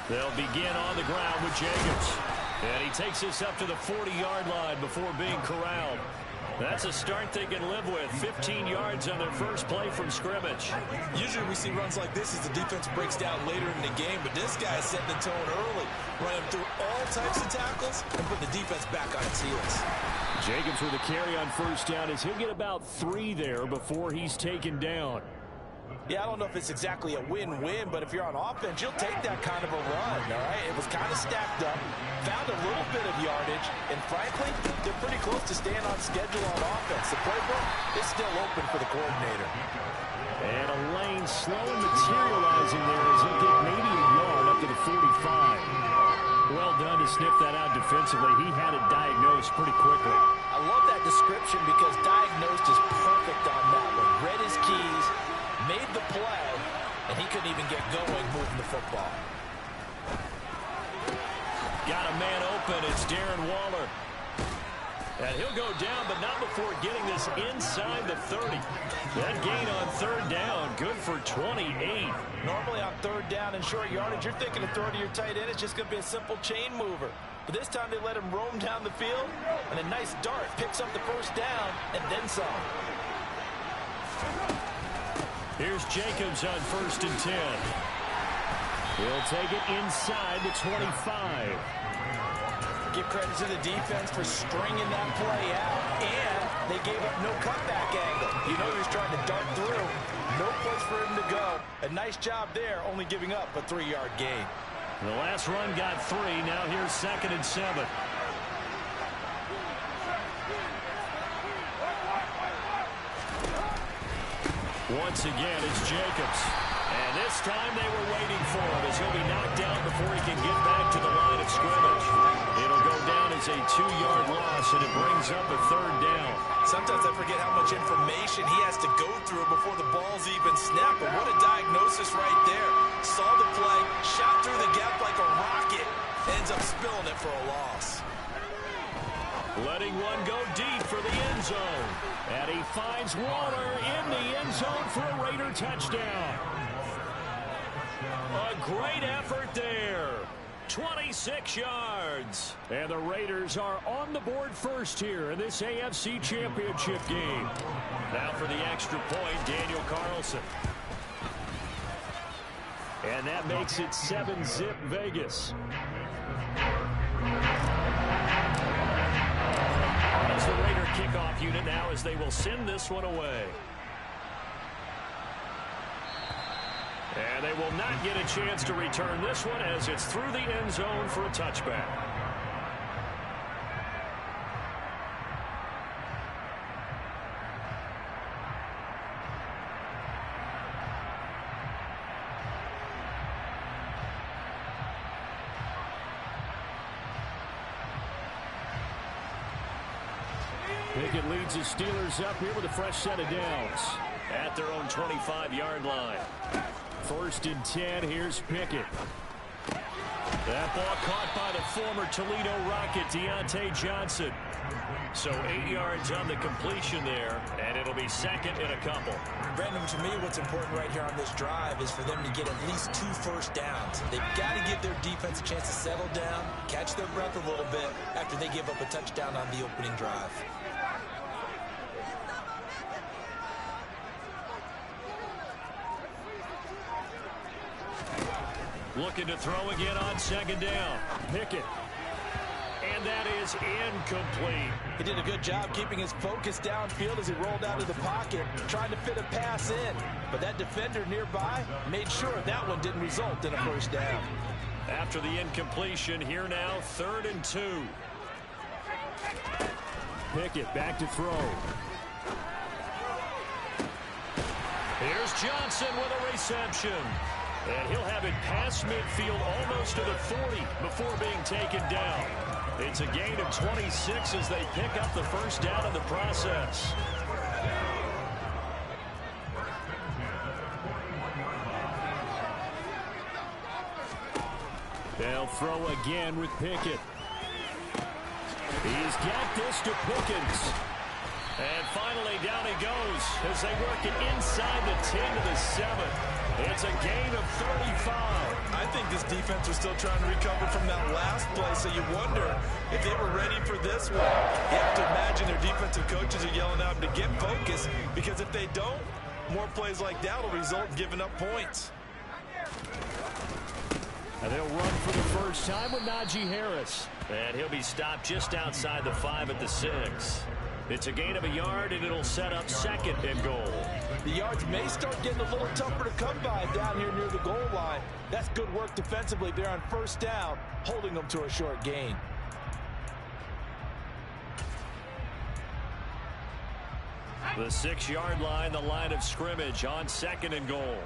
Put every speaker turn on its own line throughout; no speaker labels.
They'll begin on the ground with Jacobs. And he takes this up to the 40-yard line before being corralled. That's a start they can live with. 15 yards on their first play from scrimmage.
Usually we see runs like this as the defense breaks down later in the game, but this guy is setting the tone early, running through all types of tackles and putting the defense back on its heels.
Jacobs with a carry on first down as he'll get about 3 there before he's taken down.
Yeah, I don't know if it's exactly a win-win, but if you're on offense, you'll take that kind of a run, all right? It was kind of stacked up, found a little bit of yardage, and frankly, they're pretty close to staying on schedule on offense. The playbook is still open for the coordinator.
And a lane slowly materializing there as he'll get maybe a yard up to the 45. Well done to sniff that out defensively. He had it diagnosed pretty quickly.
I love that description because diagnosed is perfect on that one. Read his keys, made the play, and he couldn't even get going moving the football.
Got a man open. It's Darren Waller. And he'll go down, but not before getting this inside the 30. That gain on third down, good for 28.
Normally on third down and short yardage, you're thinking of throwing to your tight end. It's just going to be a simple chain mover. But this time they let him roam down the field, and a nice dart picks up the first down and then some.
Here's Jacobs on 1st and 10. He'll take it inside the 25.
Give credit to the defense for stringing that play out, and they gave up no cutback angle. You know he was trying to dart through. No place for him to go. A nice job there, only giving up a 3-yard gain.
The last run got 3. Now here's 2nd and 7. Once again, it's Jacobs. And this time they were waiting for him as he'll be knocked down before he can get back to the line of scrimmage. It'll go down as a 2-yard loss, and it brings up a 3rd down.
Sometimes I forget how much information he has to go through before the ball's even snapped. But what a diagnosis right there. Saw the play, shot through the gap like a rocket, ends up spilling it for a loss.
Letting one go deep for the end zone. And he finds Waller in the end zone for a Raider touchdown. A great effort there. 26 yards. And the Raiders are on the board first here in this AFC Championship game. Now for the extra point, Daniel Carlson. And that makes it 7-zip Vegas. As the Raider kickoff unit now as they will send this one away. And they will not get a chance to return this one as it's through the end zone for a touchback. Pickett leads the Steelers up here with a fresh set of downs at their own 25-yard line. 1st and 10, here's Pickett. That ball caught by the former Toledo Rocket, Deontay Johnson. So 8 yards on the completion there, and it'll be 2nd and a couple.
Brandon, to me, what's important right here on this drive is for them to get at least 2 first downs. They've got to give their defense a chance to settle down, catch their breath a little bit after they give up a touchdown on the opening drive.
Looking to throw again on 2nd down. Pickett. And that is incomplete.
He did a good job keeping his focus downfield as he rolled out of the pocket, trying to fit a pass in. But that defender nearby made sure that one didn't result in a first down.
After the incompletion, here now, 3rd and 2. Pickett back to throw. Here's Johnson with a reception. And he'll have it past midfield almost to the 40 before being taken down. It's a gain of 26 as they pick up the first down in the process. They'll throw again with Pickett. He's got this to Pickens. And finally down he goes as they work it inside the 10 to the 7. It's a gain of 35.
I think this defense was still trying to recover from that last play, so you wonder if they were ready for this one. You have to imagine their defensive coaches are yelling at them to get focused, because if they don't, more plays like that will result in giving up points.
And they'll run for the first time with Najee Harris. And he'll be stopped just outside the 5 at the 6. It's a gain of a yard, and it'll set up 2nd and goal.
The yards may start getting a little tougher to come by down here near the goal line. That's good work defensively there on 1st down, holding them to a short gain.
The 6-yard line, the line of scrimmage on 2nd and goal.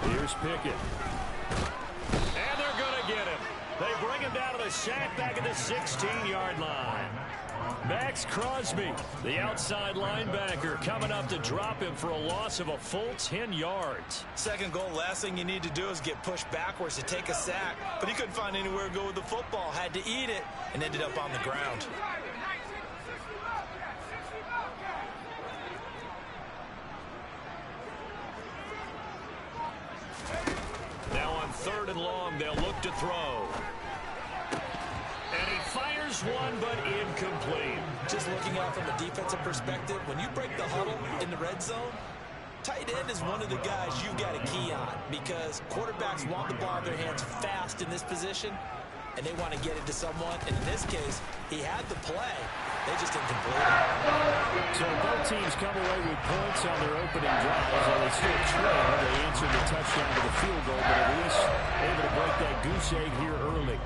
Here's Pickett. And they're going to get him. They bring him down to the sack back at the 16-yard line. Max Crosby, the outside linebacker, coming up to drop him for a loss of a full 10 yards.
2nd goal, last thing you need to do is get pushed backwards to take a sack. But he couldn't find anywhere to go with the football, had to eat it, and ended up on the ground.
Now on 3rd and long, they'll look to throw. And he fires one, but incomplete.
Just looking out from a defensive perspective, when you break the huddle in the red zone, tight end is one of the guys you got to key on, because quarterbacks want the ball in their hands fast in this position, and they want to get it to someone. And in this case, he had the play. They just didn't complete it.
So both teams come away with points on their opening drives, and they still trail. They answered the touchdown to the field goal, but at least able to break that goose egg here early.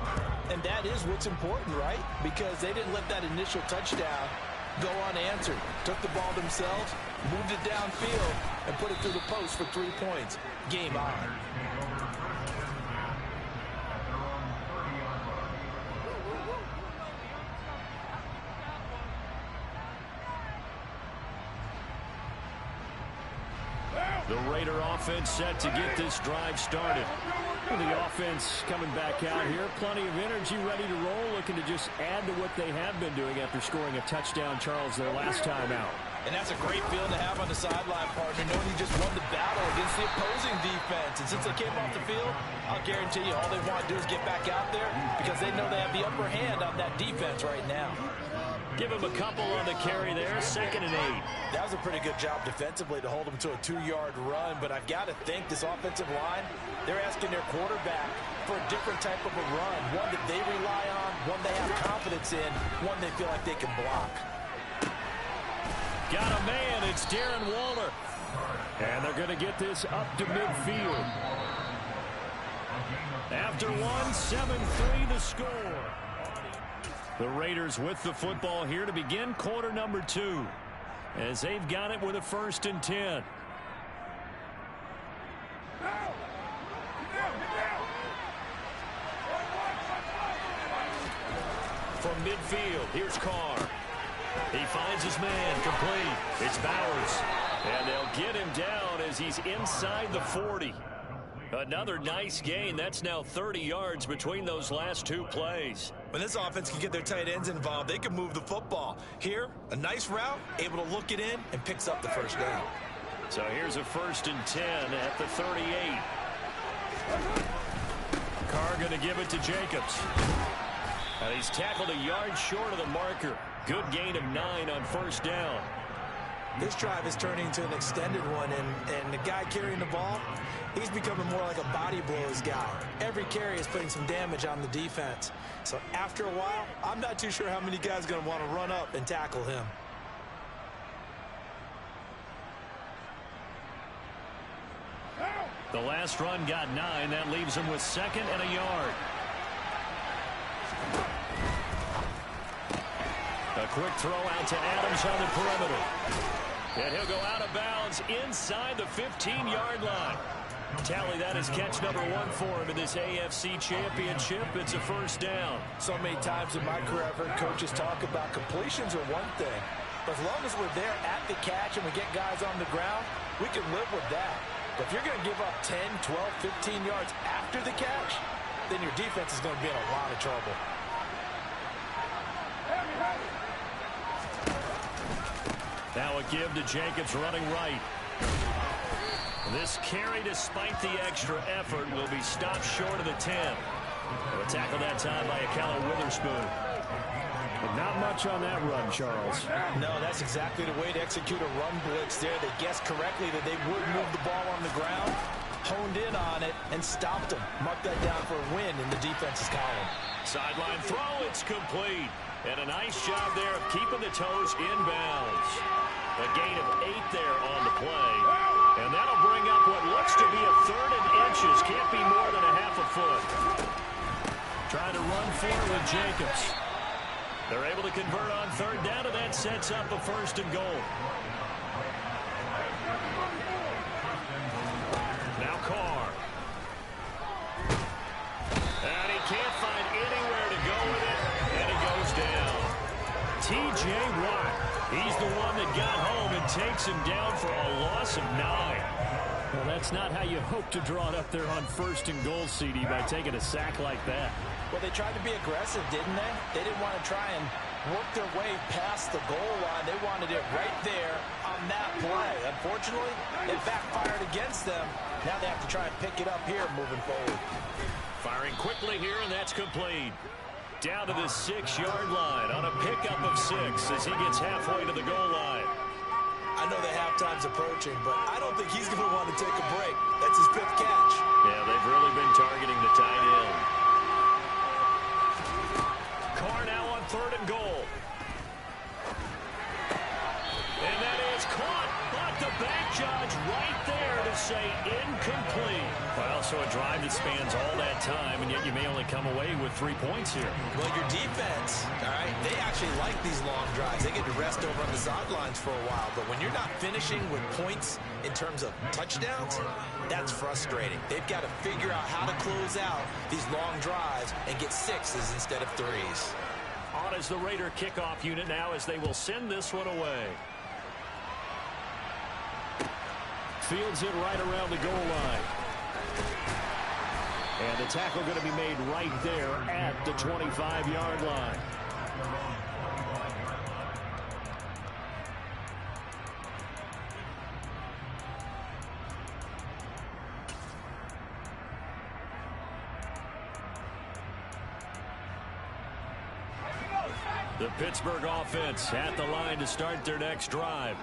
And that is what's important, right? Because they didn't let that initial touchdown go unanswered. Took the ball themselves, moved it downfield, and put it through the post for 3 points. Game on.
The Raider offense set to get this drive started. The offense coming back out here. Plenty of energy, ready to roll, looking to just add to what they have been doing after scoring a touchdown, Charles, their last time out.
And that's a great feeling to have on the sideline, partner, knowing you just won the battle against the opposing defense. And since they came off the field, I'll guarantee you all they want to do is get back out there, because they know they have the upper hand on that defense right now.
Give him a couple on the carry there, 2nd and 8.
That was a pretty good job defensively to hold them to a 2-yard run, but I've got to think this offensive line, they're asking their quarterback for a different type of a run, one that they rely on, one they have confidence in, one they feel like they can block.
Got a man, it's Darren Waller. And they're going to get this up to midfield. After one, 7-3 the score. The Raiders with the football here to begin quarter number 2, as they've got it with a 1st and 10. From midfield, here's Carr. He finds his man, complete. It's Bowers. And they'll get him down as he's inside the 40. Another nice gain. That's now 30 yards between those last 2 plays.
When this offense can get their tight ends involved, they can move the football. Here, a nice route, able to look it in, and picks up the 1st down.
So here's a 1st and 10 at the 38. Carr going to give it to Jacobs. And he's tackled a yard short of the marker. Good gain of 9 on 1st down.
This drive is turning into an extended one, and the guy carrying the ball, he's becoming more like a body blows guy. Every carry is putting some damage on the defense. So after a while, I'm not too sure how many guys are going to want to run up and tackle him.
The last run got 9. That leaves him with 2nd and a yard. A quick throw out to Adams on the perimeter. And he'll go out of bounds inside the 15-yard line. Tally that is catch number 1 for him in this AFC Championship. It's a 1st down.
So many times in my career I've heard coaches talk about completions are one thing. But as long as we're there at the catch and we get guys on the ground, we can live with that. But if you're going to give up 10, 12, 15 yards after the catch, then your defense is going to be in a lot of trouble.
Now a give to Jacobs running right. This carry, despite the extra effort, will be stopped short of the 10. A tackle that time by Akello Witherspoon.
But not much on that run, Charles.
No, that's exactly the way to execute a run blitz there. They guessed correctly that they would move the ball on the ground, honed in on it, and stopped them. Mark that down for a win in the defense's column.
Sideline throw, it's complete. And a nice job there of keeping the toes inbounds. A gain of 8 there on the play. And that'll bring up what looks to be a 3rd and inches. Can't be more than a half a foot. Trying to run for it with Jacobs. They're able to convert on 3rd down, and that sets up a 1st and goal. Now Carr. And he can't find anywhere to go with it, and it goes down. T.J. Watt, he's the one that got home and takes him down for a loss of 9.
Well, that's not how you hope to draw it up there on 1st and goal, CD, by taking a sack like that.
Well, they tried to be aggressive, didn't they? They didn't want to try and work their way past the goal line. They wanted it right there on that play. Unfortunately, it backfired against them. Now they have to try and pick it up here moving forward.
Firing quickly here, and that's complete. Down to the 6-yard line on a pickup of 6 as he gets halfway to the goal line.
I know the halftime's approaching, but I don't think he's going to want to take a break. That's his 5th catch.
Yeah, they've really been targeting the tight end. Carr now on 3rd and goal. And that is caught, but the back judge right there to say incomplete. Well, so a drive that spans all that time, and yet you may only come away with 3 points here.
Well, your defense, all right, they actually like these long drives. They get to rest over on the sidelines for a while, but when you're not finishing with points in terms of touchdowns, that's frustrating. They've got to figure out how to close out these long drives and get 6s instead of 3s.
On as the Raider kickoff unit now as they will send this one away. Fields it right around the goal line. And the tackle going to be made right there at the 25-yard line. The Pittsburgh offense at the line to start their next drive.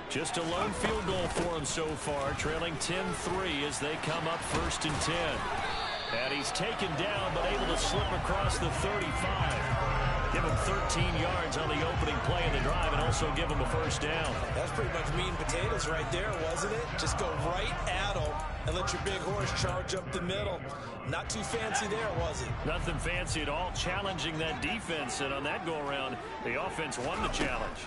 Just a lone field goal for him so far, trailing 10-3 as they come up 1st and 10. And he's taken down, but able to slip across the 35. Give him 13 yards on the opening play of the drive and also give him a 1st down.
That's pretty much meat and potatoes right there, wasn't it? Just go right at him and let your big horse charge up the middle. Not too fancy there, was it?
Nothing fancy at all, challenging that defense. And on that go-around, the offense won the challenge.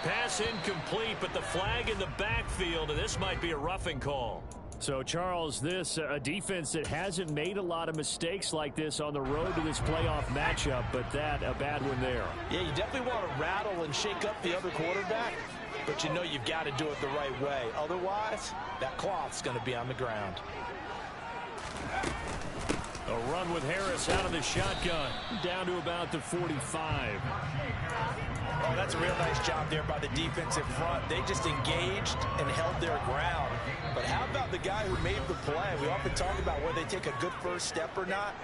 Pass incomplete, but the flag in the backfield, and this might be a roughing call.
So, Charles, this a defense that hasn't made a lot of mistakes like this on the road to this playoff matchup, but that a bad one there.
Yeah, you definitely want to rattle and shake up the other quarterback, but you know you've got to do it the right way. Otherwise, that cloth's going to be on the ground.
A run with Harris out of the shotgun, down to about the 45.
Oh, that's a real nice job there by the defensive front. They just engaged and held their ground. But how about the guy who made the play? We often talk about whether they take a good first step or not.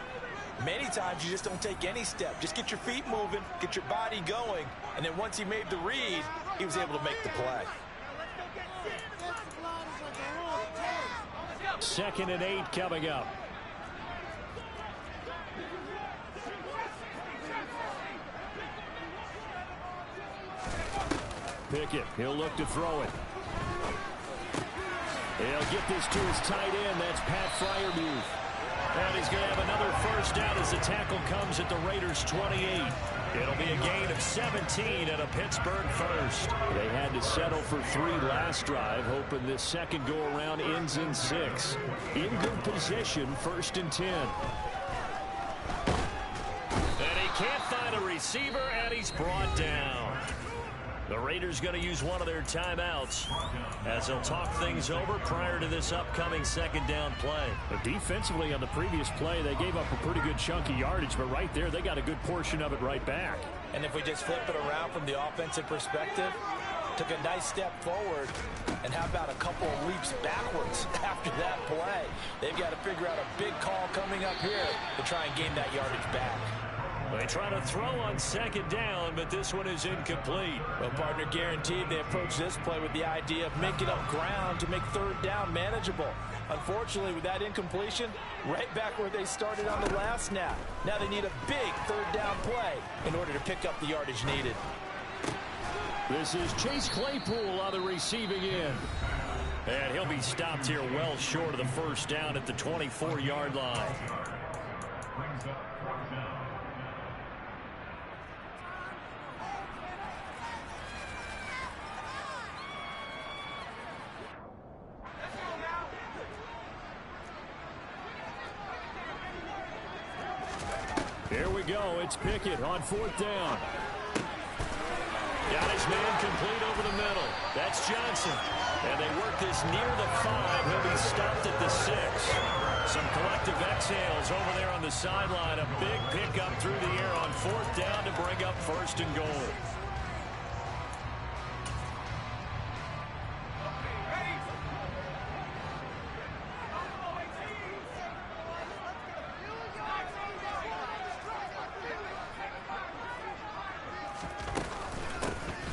Many times you just don't take any step. Just get your feet moving, get your body going, and then once he made the read, he was able to make the play.
2nd and 8 coming up. Pickett, he'll look to throw it. He'll get this to his tight end. That's Pat Freiermuth. And he's going to have another 1st down as the tackle comes at the Raiders' 28. It'll be a gain of 17 and a Pittsburgh 1st. They had to settle for 3 last drive, hoping this second go-around ends in 6. In good position, 1st and 10.
And he can't find a receiver, and he's brought down. The Raiders going to use one of their timeouts as they'll talk things over prior to this upcoming 2nd down play.
But defensively on the previous play, they gave up a pretty good chunk of yardage, but right there they got a good portion of it right back.
And if we just flip it around from the offensive perspective, took a nice step forward, and how about a couple of leaps backwards after that play? They've got to figure out a big call coming up here to try and gain that yardage back.
They try to throw on second down, but this one is incomplete.
Well, partner, guaranteed they approach this play with the idea of making up ground to make third down manageable. Unfortunately, with that incompletion, right back where they started on the last snap. Now they need a big third down play in order to pick up the yardage needed.
This is Chase Claypool on the receiving end. And he'll be stopped here well short of the first down at the 24-yard line. Here we go. It's Pickett on fourth down. Got his man complete over the middle. That's Johnson. And they work this near the 5. He'll be stopped at the 6. Some collective exhales over there on the sideline. A big pickup through the air on fourth down to bring up first and goal.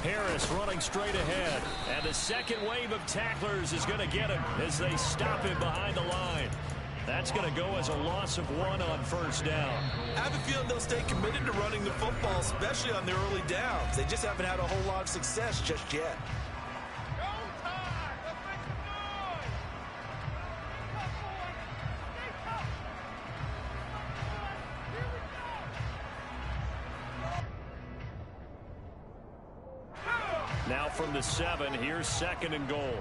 Harris running straight ahead. And the second wave of tacklers is going to get him as they stop him behind the line. That's going to go as a loss of 1 on first down.
I have a feeling they'll stay committed to running the football, especially on their early downs. They just haven't had a whole lot of success just yet.
Now from the 7, here's second and goal.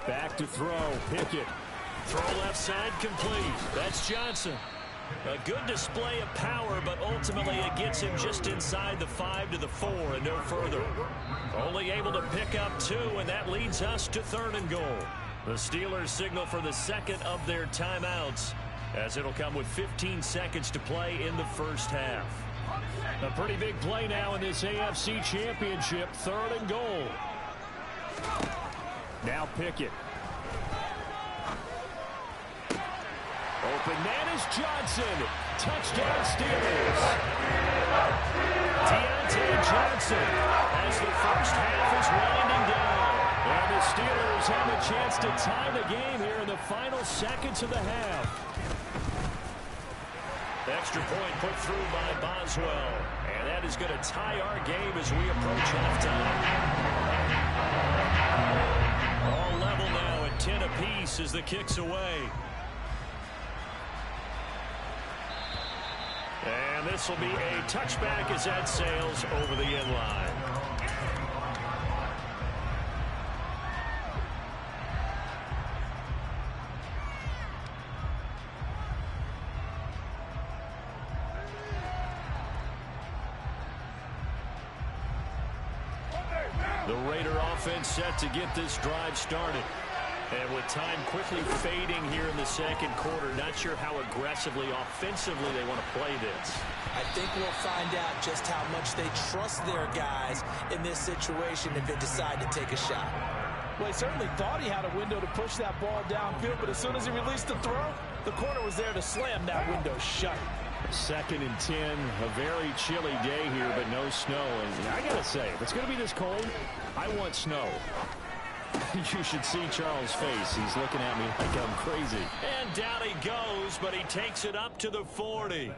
Back to throw, Pickett. Throw left side complete. That's Johnson. A good display of power, but ultimately it gets him just inside the 5 to the 4 and no further. Only able to pick up 2, and that leads us to third and goal. The Steelers signal for the second of their timeouts, as it'll come with 15 seconds to play in the first half. A pretty big play now in this AFC Championship, third and goal. Now Pickett. Open man is Johnson. Touchdown Steelers. Deontay Johnson as the first half is winding down. And the Steelers have a chance to tie the game here in the final seconds of the half. Extra point put through by Boswell. And that is going to tie our game as we approach halftime. All level now at 10 apiece as the kick's away. And this will be a touchback as that sails over the end line. The Raider offense set to get this drive started. And with time quickly fading here in the second quarter, not sure how aggressively, offensively they want to play this.
I think we'll find out just how much they trust their guys in this situation if they decide to take a shot. Well, he certainly thought he had a window to push that ball downfield, but as soon as he released the throw, the corner was there to slam that window shut.
2nd and 10, a very chilly day here, but no snow. And I got to say, if it's going to be this cold, I want snow. You should see Charles' face. He's looking at me like I'm crazy. And down he goes, but he takes it up to the 40.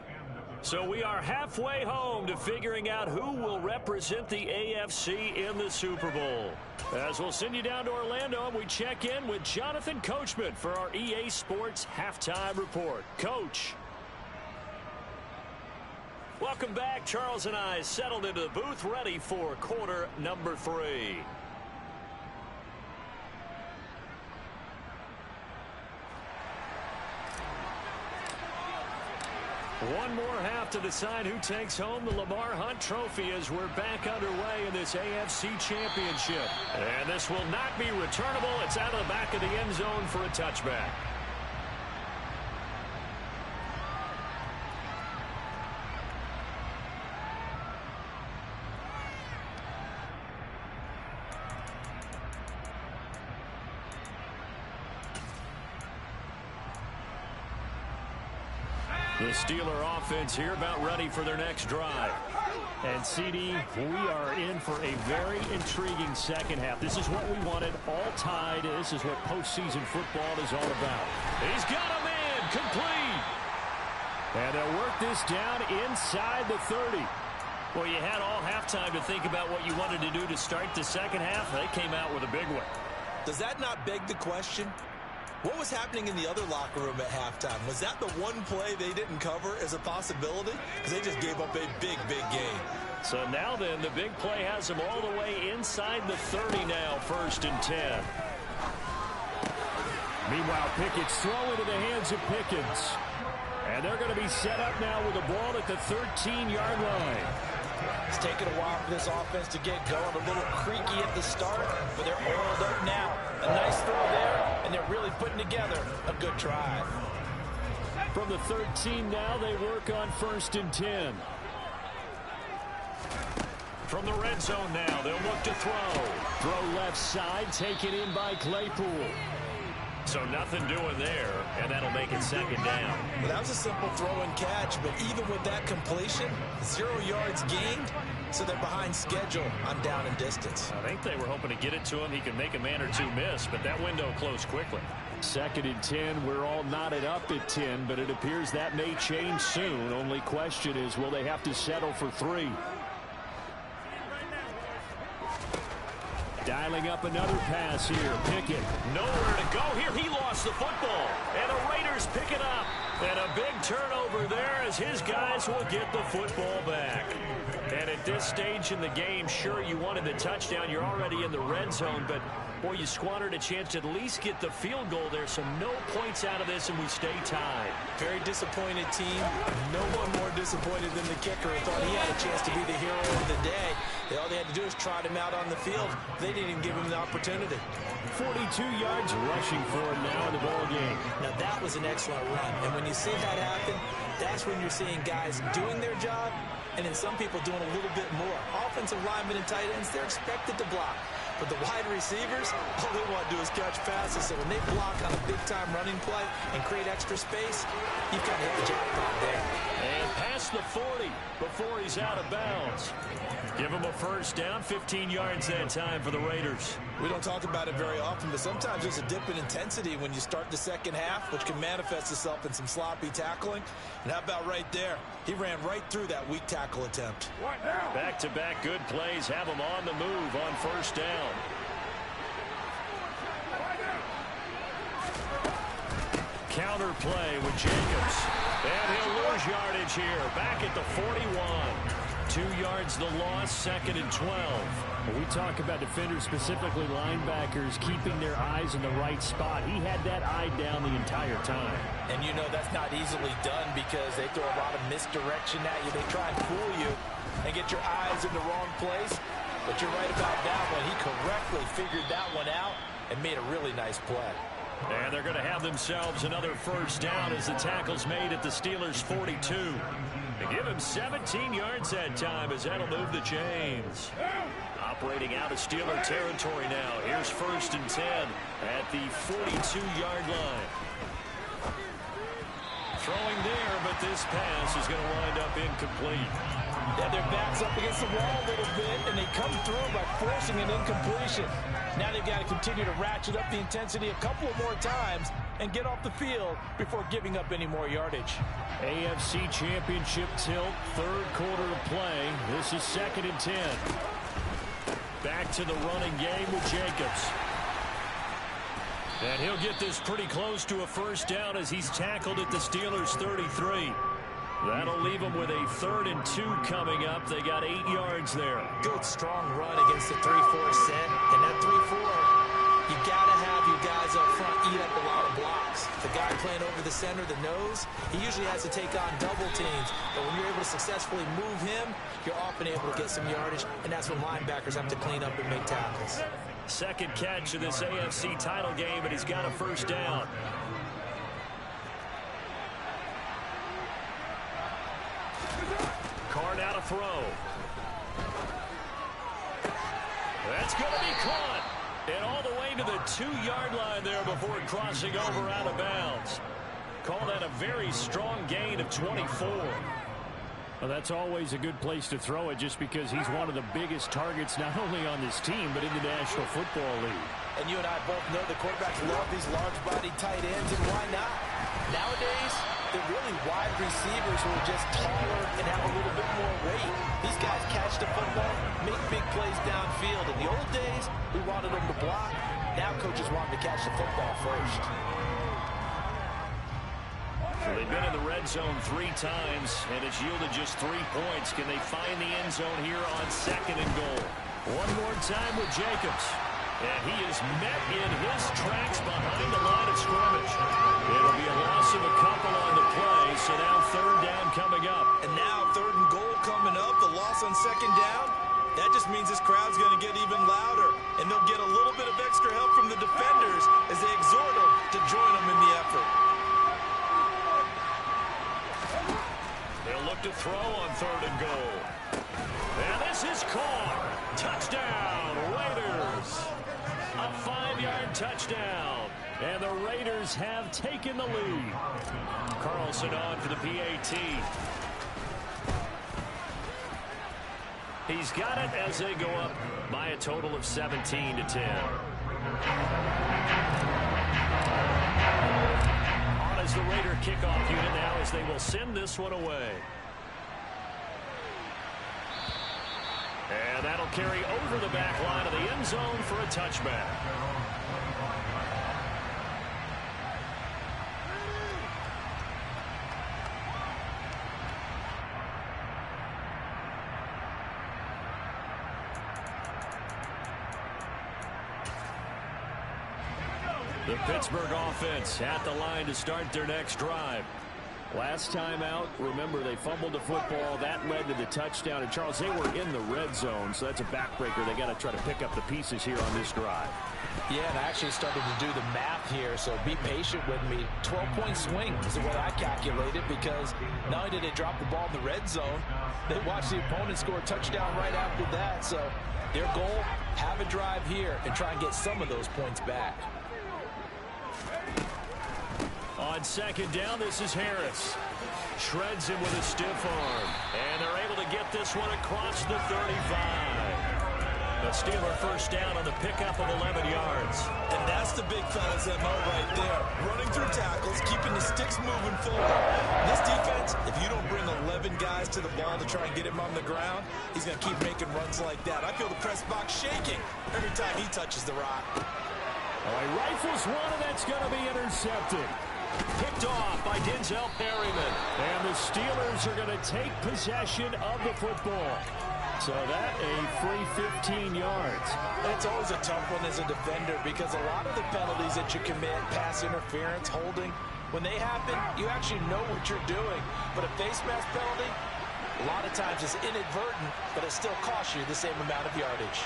So we are halfway home to figuring out who will represent the AFC in the Super Bowl. As we'll send you down to Orlando, and we check in with Jonathan Coachman for our EA Sports Halftime Report. Coach. Welcome back. Charles and I settled into the booth ready for quarter number 3. One more half to decide who takes home the Lamar Hunt Trophy as we're back underway in this AFC Championship. And this will not be returnable. It's out of the back of the end zone for a touchback. The Steeler offense here about ready for their next drive.
And CD, we are in for a very intriguing second half. This is what we wanted, all tied. This is what postseason football is all about.
He's got a man, complete.
And they'll work this down inside the 30.
Well, you had all halftime to think about what you wanted to do to start the second half. They came out with a big one.
Does that not beg the question? What was happening in the other locker room at halftime? Was that the one play they didn't cover as a possibility? Because they just gave up a big, big gain.
So now then, the big play has them all the way inside the 30 now, 1st and 10.
Meanwhile, Pickett's throw into the hands of Pickens. And they're going to be set up now with the ball at the 13-yard line.
It's taken a while for this offense to get going. A little creaky at the start, but they're oiled up now. A nice throw there, and they're really putting together a good drive.
From the 13 now, they work on 1st and 10.
From the red zone now, they'll look to throw.
Throw left side, taken in by Claypool.
So nothing doing there, and that'll make it 2nd down.
Well, that was a simple throw and catch, but even with that completion, 0 yards gained, so they're behind schedule on down and distance.
I think they were hoping to get it to him. He could make a man or two miss, but that window closed quickly.
2nd and 10. We're all knotted up at 10, but it appears that may change soon. Only question is, will they have to settle for 3? Dialing up another pass here. Pickett.
Nowhere to go here. He lost the football. And the Raiders pick it up. And a big turnover there as his guys will get the football back. And at this stage in the game, sure, you wanted the touchdown. You're already in the red zone, but boy, you squandered a chance to at least get the field goal there. So no points out of this, and we stay tied.
Very disappointed team. No one more disappointed than the kicker who thought he had a chance to be the hero of the day. All they had to do is trot him out on the field. They didn't even give him the opportunity.
42 yards rushing for him now in the ball game.
Now that was an excellent run. And when you see that happen, that's when you're seeing guys doing their job and then some people doing a little bit more. Offensive linemen and tight ends, they're expected to block. But the wide receivers, all they want to do is catch passes. So when they block on a big-time running play and create extra space, you've got to hit the jackpot there.
And past the 40 before he's out of bounds. Give him a 1st down, 15 yards that time for the Raiders.
We don't talk about it very often, but sometimes there's a dip in intensity when you start the second half, which can manifest itself in some sloppy tackling. And how about right there? He ran right through that weak tackle attempt.
Back-to-back good plays have him on the move on 1st down. Counter play with Jacobs. And he'll lose yardage here. Back at the 41. 2 yards the loss, 2nd and 12.
When we talk about defenders, specifically linebackers, keeping their eyes in the right spot, he had that eye down the entire time.
And you know that's not easily done because they throw a lot of misdirection at you. They try and fool you and get your eyes in the wrong place. But you're right about that one. He correctly figured that one out and made a really nice play.
And they're going to have themselves another 1st down as the tackle's made at the Steelers' 42. They give him 17 yards that time as that'll move the chains. Operating out of Steeler territory now. Here's 1st and 10 at the 42-yard line. Throwing there, but this pass is going to wind up incomplete.
Yeah, their back's up against the wall a little bit, and they come through by forcing an incompletion. Now they've got to continue to ratchet up the intensity a couple of more times and get off the field before giving up any more yardage.
AFC Championship tilt, 3rd quarter of play. This is 2nd and 10.
Back to the running game with Jacobs. And he'll get this pretty close to a 1st down as he's tackled at the Steelers' 33. That'll leave them with a 3rd and 2 coming up. They got 8 yards there.
Good, strong run against the 3-4 set. And that 3-4, you got to have your guys up front eat up a lot of blocks. The guy playing over the center, the nose, he usually has to take on double teams. But when you're able to successfully move him, you're often able to get some yardage. And that's when linebackers have to clean up and make tackles.
2nd catch of this AFC title game, and he's got a 1st down. Card out a throw. That's going to be caught. And all the way to the 2-yard line there before crossing over out of bounds. call that a very strong gain of 24.
Well, that's always a good place to throw it just because he's one of the biggest targets not only on this team but in the National Football League.
And you and I both know the quarterbacks love these large-bodied tight ends, and why not? Nowadays, they're really wide receivers who are just taller and have a little bit more weight. These guys catch the football, make big plays downfield. In the old days, we wanted them to block. Now coaches want them to catch the football first.
So they've been in the red zone 3 times, and it's yielded just 3 points. Can they find the end zone here on 2nd and goal?
One more time with Jacobs.
And he is met in his tracks behind the line of scrimmage. It'll be a loss of a couple on the play, so now 3rd down coming up.
And now 3rd and goal coming up, the loss on 2nd down. That just means this crowd's going to get even louder, and they'll get a little bit of extra help from the defenders as they exhort them to join them in the effort.
They'll look to throw on 3rd and goal. And this is caught. Touchdown, Raiders. A 5-yard touchdown.
And the Raiders have taken the lead.
Carlson on for the PAT. He's got it as they go up by a total of 17-10. On as the Raider kickoff unit now as they will send this one away. And that'll carry over the back line of the end zone for a touchback. The Pittsburgh offense at the line to start their next drive.
Last time out, remember, they fumbled the football. That led to the touchdown. And, Charles, they were in the red zone, so that's a backbreaker. They got to try to pick up the pieces here on this drive.
Yeah, and I actually started to do the math here, so be patient with me. 12-point swing is the way I calculate it, because not only did they drop the ball in the red zone, they watched the opponent score a touchdown right after that. So their goal, have a drive here and try and get some of those points back.
On 2nd down, this is Harris. Shreds him with a stiff arm. And they're able to get this one across the 35. The Steeler 1st down on the pickup of 11 yards.
And that's the big fella's MO right there. Running through tackles, keeping the sticks moving forward. This defense, if you don't bring 11 guys to the ball to try and get him on the ground, he's going to keep making runs like that. I feel the press box shaking every time he touches the rock.
All right, rifles one, and that's going to be intercepted.
Picked off by Denzel Perryman.
And the Steelers are going to take possession of the football. So that a free 15 yards.
It's always a tough one as a defender, because a lot of the penalties that you commit, pass interference, holding, when they happen, you actually know what you're doing. But a face mask penalty, a lot of times it's inadvertent, but it still costs you the same amount of yardage.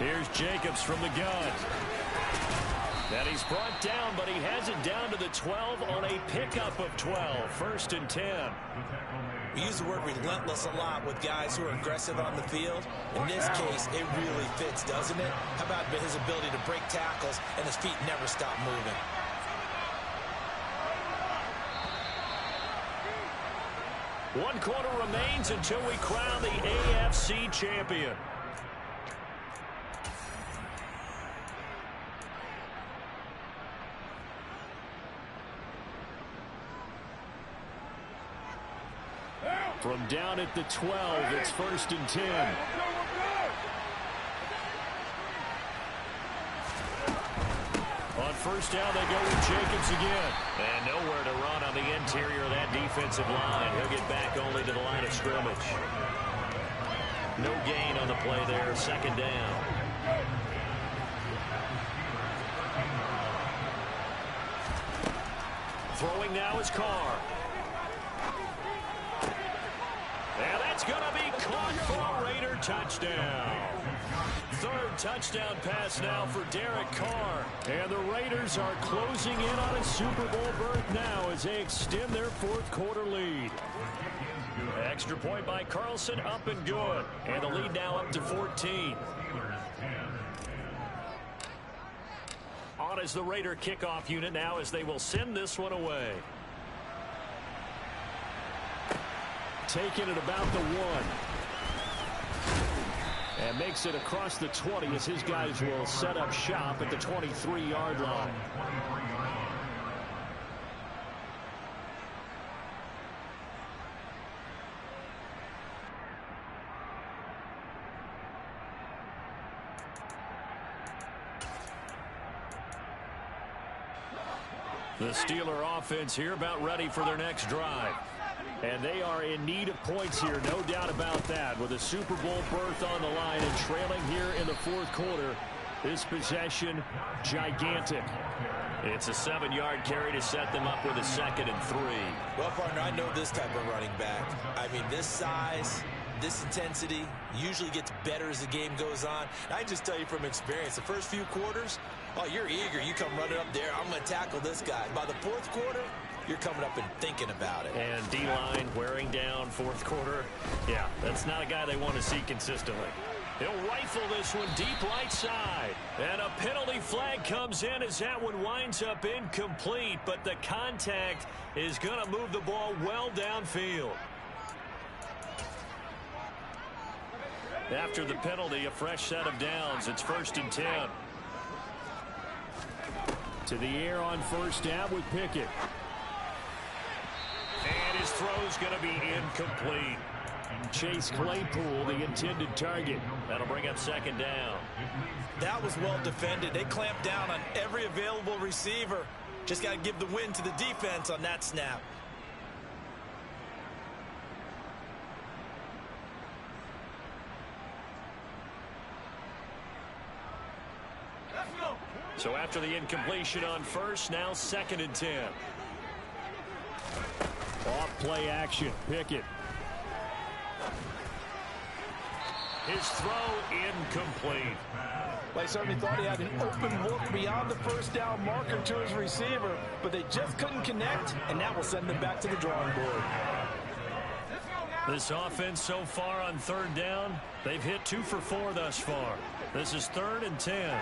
Here's Jacobs from the gun. And he's brought down, but he has it down to the 12 on a pickup of 12. 1st and 10.
We use the word relentless a lot with guys who are aggressive on the field. In this case, it really fits, doesn't it? How about his ability to break tackles and his feet never stop moving?
One quarter remains until we crown the AFC champion.
From down at the 12, it's 1st and 10.
On 1st down, they go with Jacobs again. And nowhere to run on the interior of that defensive line. He'll get back only to the line of scrimmage. No gain on the play there. 2nd down. Throwing now is Carr. And that's going to be caught for a Raider touchdown. 3rd touchdown pass now for Derek Carr.
And the Raiders are closing in on a Super Bowl berth now as they extend their 4th quarter lead.
Extra point by Carlson, up and good. And the lead now up to 14. On as the Raider kickoff unit now as they will send this one away.
Taking it about the 1. And makes it across the 20 as his guys will set up shop at the 23-yard line.
The Steeler offense here about ready for their next drive.
And they are in need of points here, no doubt about that. With a Super Bowl berth on the line and trailing here in the 4th quarter, this possession, gigantic.
It's a 7-yard carry to set them up with a 2nd and 3.
Well, partner, I know this type of running back. I mean, this size, this intensity usually gets better as the game goes on. And I just tell you from experience, the first few quarters, oh, you're eager. You come running up there, I'm going to tackle this guy. By the 4th quarter, you're coming up and thinking about it.
And D-line wearing down 4th quarter. Yeah, that's not a guy they want to see consistently. He'll rifle this one deep right side. And a penalty flag comes in as that one winds up incomplete. But the contact is going to move the ball well downfield. After the penalty, a fresh set of downs. It's 1st and 10.
To the air on 1st down with Pickett.
And his throw's going to be incomplete.
Chase Claypool, the intended target.
That'll bring up 2nd down.
That was well defended. They clamped down on every available receiver. Just got to give the win to the defense on that snap.
So after the incompletion on 1st, now 2nd and 10.
Off play action. Pickett.
His throw incomplete.
Well, he certainly thought he had an open look beyond the 1st down marker to his receiver, but they just couldn't connect, and that will send them back to the drawing board.
This offense so far on 3rd down, they've hit 2 for 4 thus far. This is 3rd and 10.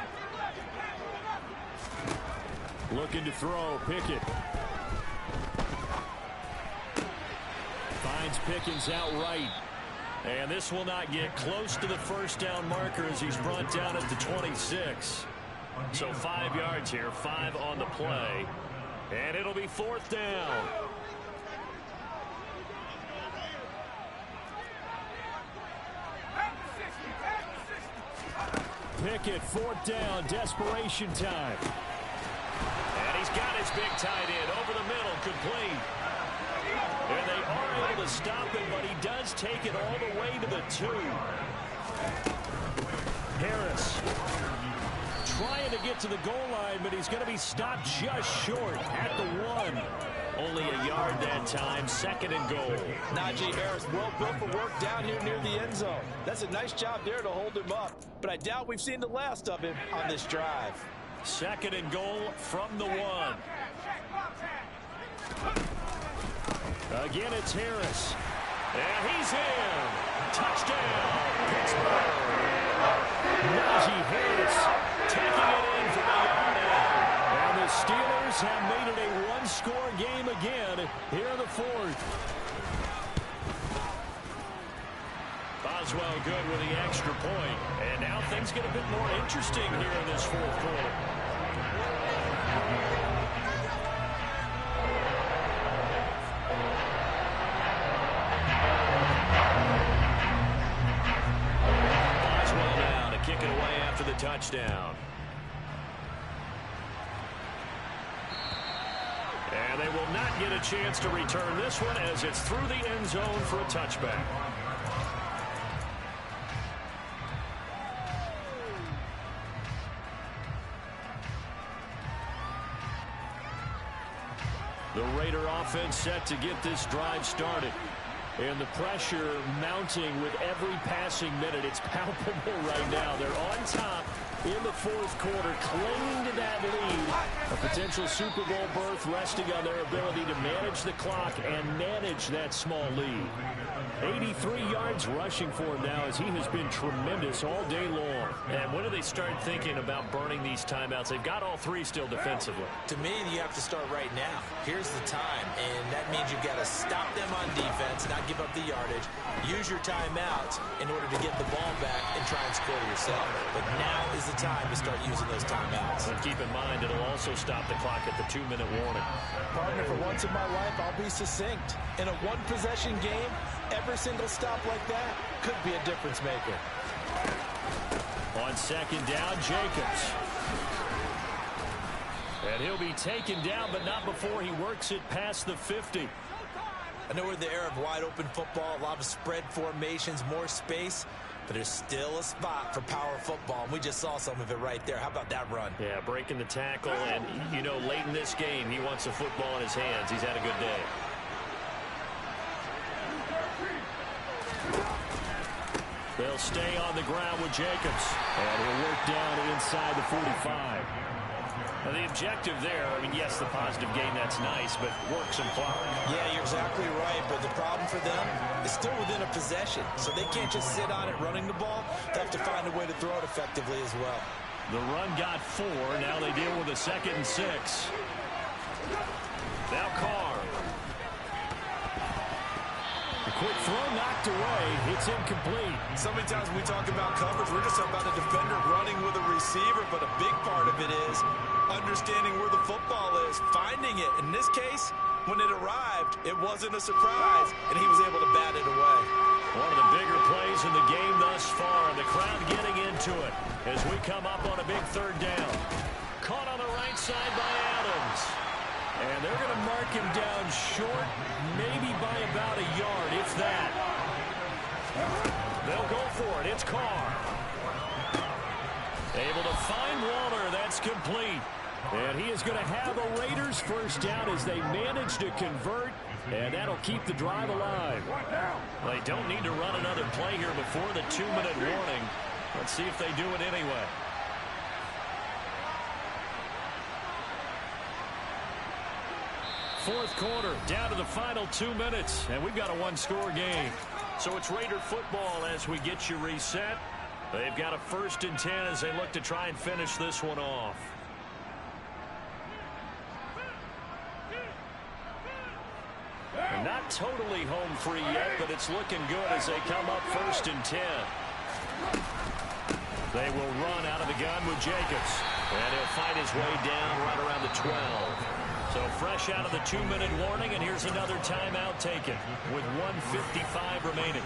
Looking to throw. Pickett. Finds Pickens outright.
And this will not get close to the 1st down marker as he's brought down at the 26. So 5 yards here, 5 on the play. And it'll be 4th down.
Pickett, 4th down, desperation time.
And he's got his big tight end over the middle, complete. And they are able to stop him, but he does take it all the way to the 2.
Harris trying to get to the goal line, but he's going to be stopped just short at the 1.
Only a yard that time, 2nd and goal.
Najee Harris, well built for work down here near the end zone. That's a nice job there to hold him up, but I doubt we've seen the last of him on this drive.
2nd and goal from the 1.
Again, it's Harris.
And he's in. Touchdown, Pittsburgh.
Najee Harris
Taking it in from the yard out.
and the Steelers have made it a 1-score game again here in the 4th.
Boswell good with the extra point. And now things get a bit more interesting here in this 4th quarter. Boswell now to kick it away after the touchdown. And they will not get a chance to return this one as it's through the end zone for a touchback.
The Raider offense set to get this drive started. And the pressure mounting with every passing minute. It's palpable right now. They're on top in the fourth quarter, clinging to that lead. A potential Super Bowl berth resting on their ability to manage the clock and manage that small lead. 83 yards rushing for him now as he has been tremendous all day long.
And when do they start thinking about burning these timeouts? They've got all three still defensively.
To me, you have to start right now. Here's the time, and that means you've got to stop them on defense, not give up the yardage, use your timeouts in order to get the ball back and try and score yourself. But now is the time to start using those timeouts.
And keep in mind, it'll also stop the clock at the 2-minute warning.
Partner, for once in my life, I'll be succinct. In a one-possession game, every single stop like that could be a difference maker.
On second down, Jacobs. And he'll be taken down, but not before he works it past the 50.
I know we're in the era of wide-open football, a lot of spread formations, more space, but there's still a spot for power football, and we just saw some of it right there. How about that run?
Yeah, breaking the tackle, and, you know, late in this game, he wants the football in his hands. He's had a good day.
They'll stay on the ground with Jacobs. And he'll work down inside the 45.
Now, the objective there, I mean, yes, the positive gain, that's nice, but work some clock.
Yeah, you're exactly right, but the problem for them is still within a possession, so they can't just sit on it running the ball. They have to find a way to throw it effectively as well.
The run got 4. Now they deal with a 2nd and 6. Now Carr. A quick throw knocked away. It's incomplete.
So many times when we talk about coverage, we're just about a defender running with a receiver, but a big part of it is understanding where the football is, finding it. In this case, when it arrived, it wasn't a surprise, and he was able to bat it away.
One of the bigger plays in the game thus far, and the crowd getting into it as we come up on a big 3rd down. Caught on the right side by Adams. And they're going to mark him down short, maybe by about a yard, if that. They'll go for it. It's Carr. Able to find Waller. That's complete. And he is going to have a Raiders first down as they manage to convert, and that'll keep the drive alive.
They don't need to run another play here before the 2-minute warning. Let's see if they do it anyway.
Fourth quarter, down to the final 2 minutes, and we've got a 1-score game.
So it's Raider football as we get you reset. They've got a 1st and 10 as they look to try and finish this one off.
And not totally home free yet, but it's looking good as they come up 1st and 10. They will run out of the gun with Jacobs, and he'll fight his way down right around the 12. So fresh out of the 2-minute warning, and here's another timeout taken with 1:55 remaining.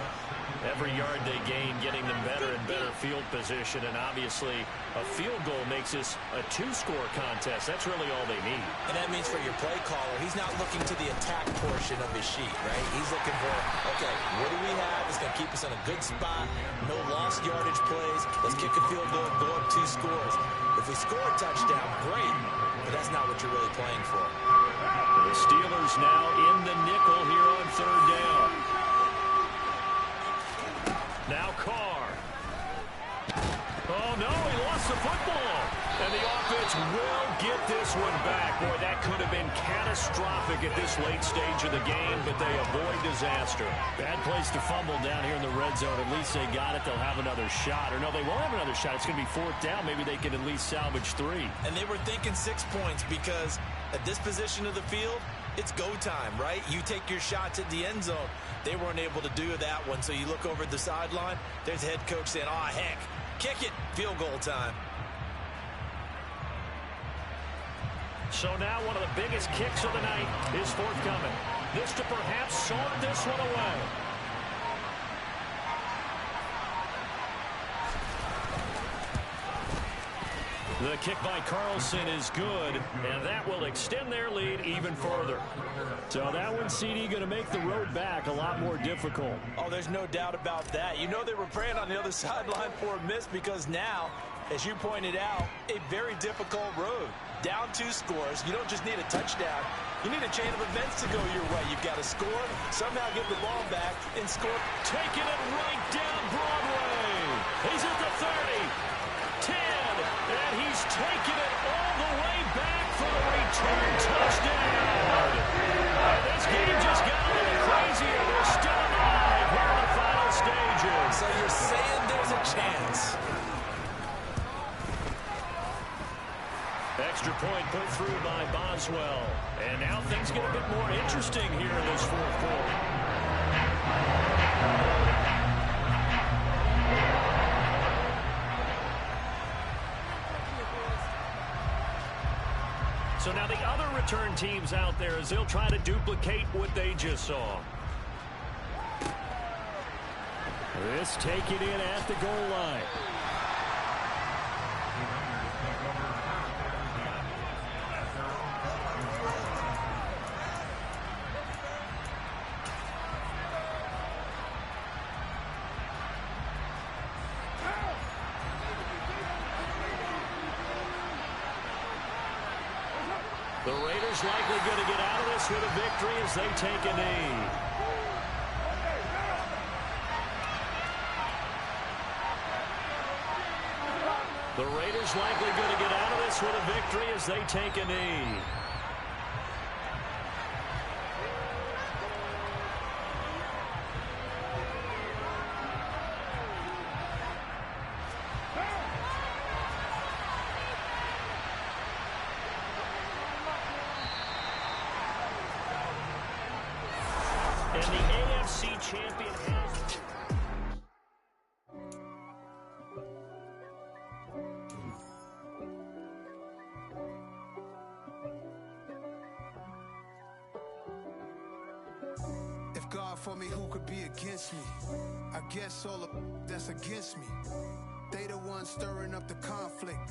Every yard they gain, getting them better and better field position, and obviously a field goal makes this a 2-score contest. That's really all they need.
And that means for your play caller, he's not looking to the attack portion of his sheet, right? He's looking for, okay, what do we have? It's going to keep us in a good spot, no lost yardage plays. Let's kick a field goal and go up 2 scores. If we score a touchdown, great, but that's not what you're really playing for.
The Steelers now in the nickel here on 3rd down. Now Carr. Oh, no, he lost the football. And the offense will get this one back. Boy, that could have been catastrophic at this late stage of the game, but they avoid disaster. Bad place to fumble down here in the red zone. At least they got it. They'll have another shot. Or no, they won't have another shot. It's going to be 4th down. Maybe they can at least salvage 3.
And they were thinking 6 points because at this position of the field, it's go time, right? You take your shots at the end zone. They weren't able to do that one, so you look over at the sideline, there's the head coach saying, oh, heck, kick it, field goal time.
So now one of the biggest kicks of the night is forthcoming. This to perhaps sort this one away. The kick by Carlson is good, and that will extend their lead even further. So that one, CD, going to make the road back a lot more difficult.
Oh, there's no doubt about that. You know they were praying on the other sideline for a miss because now, as you pointed out, a very difficult road. Down 2 scores. You don't just need a touchdown. You need a chain of events to go your way. You've got to score, somehow get the ball back, and score.
Taking it right down Broadway. He's at the 30, 10,
return touchdown. And this game just got a little crazier. They're still alive here in the final stages.
So you're saying there's a chance.
Extra point put through by Boswell. And now things get a bit more interesting here in this fourth quarter. So now the other return teams out there as they'll try to duplicate what they just saw.
This taken in at the goal line.
The Raiders likely going to get out of this with a victory as they take a knee. The Raiders likely going to get out of this with a victory as they take a knee. And the AFC champion has...
If God for me, who could be against me? I guess all of that's against me. They the ones stirring up the conflict.